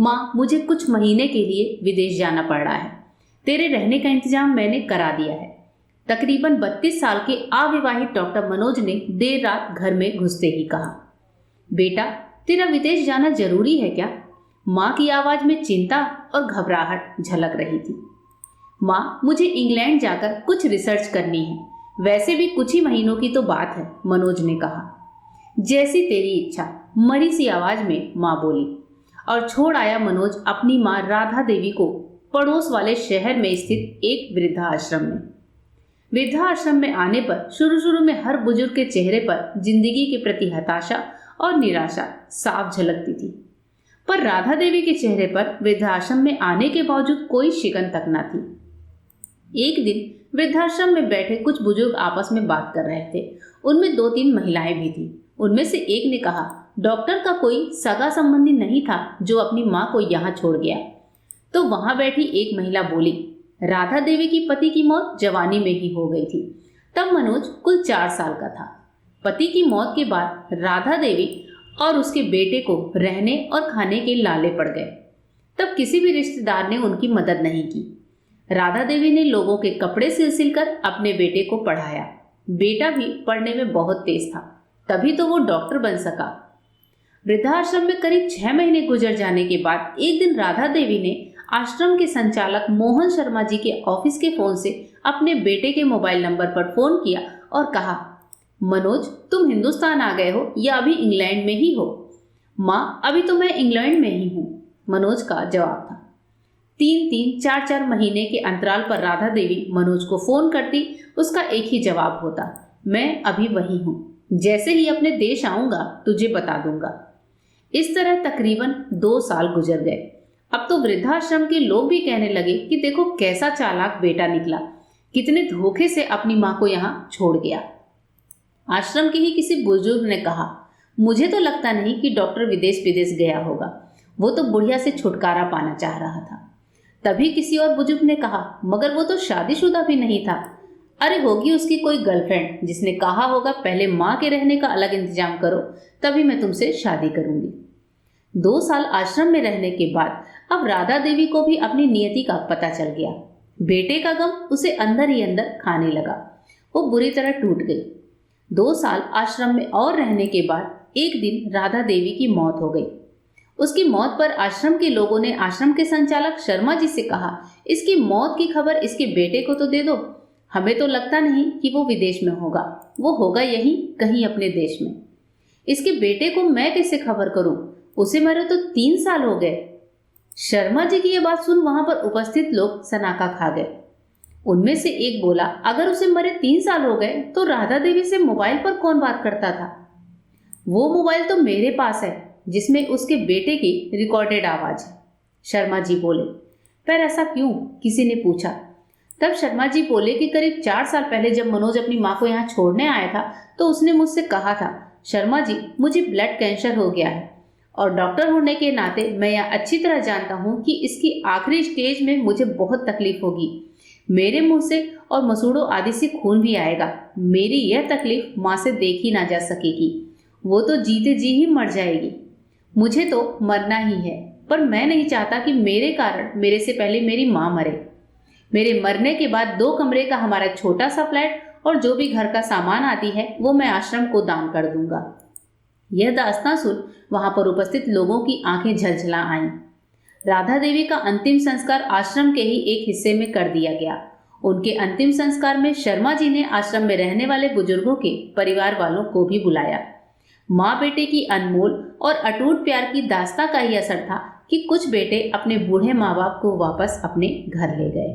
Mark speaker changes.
Speaker 1: माँ, मुझे कुछ महीने के लिए विदेश जाना पड़ रहा है। तेरे रहने का इंतजाम मैंने करा दिया है। तकरीबन 32 साल के अविवाहित डॉक्टर मनोज ने देर रात घर में घुसते ही कहा। बेटा, तेरा विदेश जाना जरूरी है क्या? माँ की आवाज में चिंता और घबराहट झलक रही थी। माँ, मुझे इंग्लैंड जाकर कुछ रिसर्च करनी है। वैसे भी कुछ ही महीनों की तो बात है, मनोज ने कहा। जैसी तेरी इच्छा, मरी सी आवाज में माँ बोली। और छोड़ आया मनोज अपनी माँ राधा देवी को पड़ोस वाले शहर में स्थित एक वृद्धाश्रम में। वृद्धाश्रम में आने पर शुरू में हर बुजुर्ग के चेहरे पर जिंदगी के प्रति हताशा और निराशा साफ झलकती थी, पर राधा देवी के चेहरे पर वृद्धाश्रम में आने के बावजूद कोई शिकन तक न थी। एक दिन वृद्धाश्रम में बैठे कुछ बुजुर्ग आपस में बात कर रहे थे। उनमें 2-3 महिलाएं भी थी। उनमें से एक ने कहा, डॉक्टर का कोई सगा संबंधी नहीं था जो अपनी माँ को यहाँ छोड़ गया। तो वहां बैठी एक महिला बोली, राधा देवी की पति की मौत जवानी में ही हो गई थी। तब मनोज कुल 4 साल का था। पति की मौत के बाद राधा देवी और उसके बेटे को रहने और खाने के लाले पड़ गए। तब किसी भी रिश्तेदार ने उनकी मदद नहीं की। राधा देवी ने लोगों के कपड़े सिल कर अपने बेटे को पढ़ाया। बेटा भी पढ़ने में बहुत तेज था, तभी तो वो डॉक्टर बन सका। वृद्धाश्रम में करीब 6 महीने गुजर जाने के बाद एक दिन राधा देवी ने आश्रम के संचालक मोहन शर्मा जी के ऑफिस के फोन से अपने बेटे के मोबाइल नंबर पर फोन किया और कहा, मनोज, तुम हिंदुस्तान आ गए हो या अभी इंग्लैंड में ही हो? माँ, अभी तो मैं इंग्लैंड में ही हूँ, मनोज का जवाब था। 3-3, 4-4 महीने के अंतराल पर राधा देवी मनोज को फोन करती, उसका एक ही जवाब होता, मैं अभी वही हूँ, जैसे ही अपने देश आऊंगा तुझे बता दूंगा। इस तरह तकरीबन 2 साल गुजर गए। अब तो वृद्धाश्रम के लोग भी कहने लगे कि देखो कैसा चालाक बेटा निकला, कितने धोखे से अपनी माँ को यहाँ छोड़ गया। आश्रम के ही किसी बुजुर्ग ने कहा, मुझे तो लगता नहीं कि डॉक्टर विदेश गया होगा, वो तो बुढ़िया से छुटकारा पाना चाह रहा था। तभी किसी और बुजुर्ग ने कहा, मगर वो तो शादीशुदा भी नहीं था। अरे होगी उसकी कोई गर्लफ्रेंड जिसने कहा होगा पहले माँ के रहने का अलग इंतजाम करो, तभी मैं तुमसे शादी करूंगी। 2 साल आश्रम में रहने के बाद अब राधा देवी को भी अपनी नियति का पता चल गया। बेटे का गम उसे अंदर ही अंदर खाने लगा। वो बुरी तरह टूट गई। 2 साल आश्रम में और रहने के बाद एक दिन राधा देवी की मौत हो गई। उसकी मौत पर आश्रम के लोगों ने आश्रम के संचालक शर्मा जी से कहा, इसकी मौत की खबर इसके बेटे को तो दे दो। हमें तो लगता नहीं कि वो विदेश में होगा, वो होगा यहीं कहीं अपने देश में। इसके बेटे को मैं कैसे खबर करूं? उसे मरे तो 3 साल हो गए। शर्मा जी की यह बात सुन वहां पर उपस्थित लोग सनाका खा गए। उनमें से एक बोला, अगर उसे मरे 3 साल हो गए तो राधा देवी से मोबाइल पर कौन बात करता था? वो मोबाइल तो मेरे पास है जिसमें उसके बेटे की रिकॉर्डेड आवाज है, शर्मा जी बोले। पर ऐसा क्यों? किसी ने पूछा। तब शर्मा जी बोले कि करीब 4 साल पहले जब मनोज अपनी माँ को यहाँ छोड़ने आया था तो उसने मुझसे कहा था, शर्मा जी, मुझे ब्लड कैंसर हो गया है और डॉक्टर होने के नाते मैं यह अच्छी तरह जानता हूँ कि इसकी आखिरी स्टेज में मुझे बहुत तकलीफ होगी। मेरे मुंह से और मसूड़ों आदि से खून भी आएगा। मेरी यह तकलीफ माँ से देखी ना जा सकेगी। वो तो जीते जी ही मर जाएगी। मुझे तो मरना ही है, पर मैं नहीं चाहता कि मेरे कारण मेरे से पहले मेरी माँ मरे। मेरे मरने के बाद 2 कमरे का हमारा छोटा सा फ्लैट और जो भी घर का सामान आती है वो मैं आश्रम को दान कर दूंगा। यह दास्तां सुन वहां पर उपस्थित लोगों की आंखें झलझला आईं। राधा देवी का अंतिम संस्कार आश्रम के ही एक हिस्से में कर दिया गया। उनके अंतिम संस्कार में शर्मा जी ने आश्रम में रहने वाले बुजुर्गों के परिवार वालों को भी बुलाया। माँ बेटे की अनमोल और अटूट प्यार की दास्तां का ही असर था कि कुछ बेटे अपने बूढ़े माँ बाप को वापस अपने घर ले गए।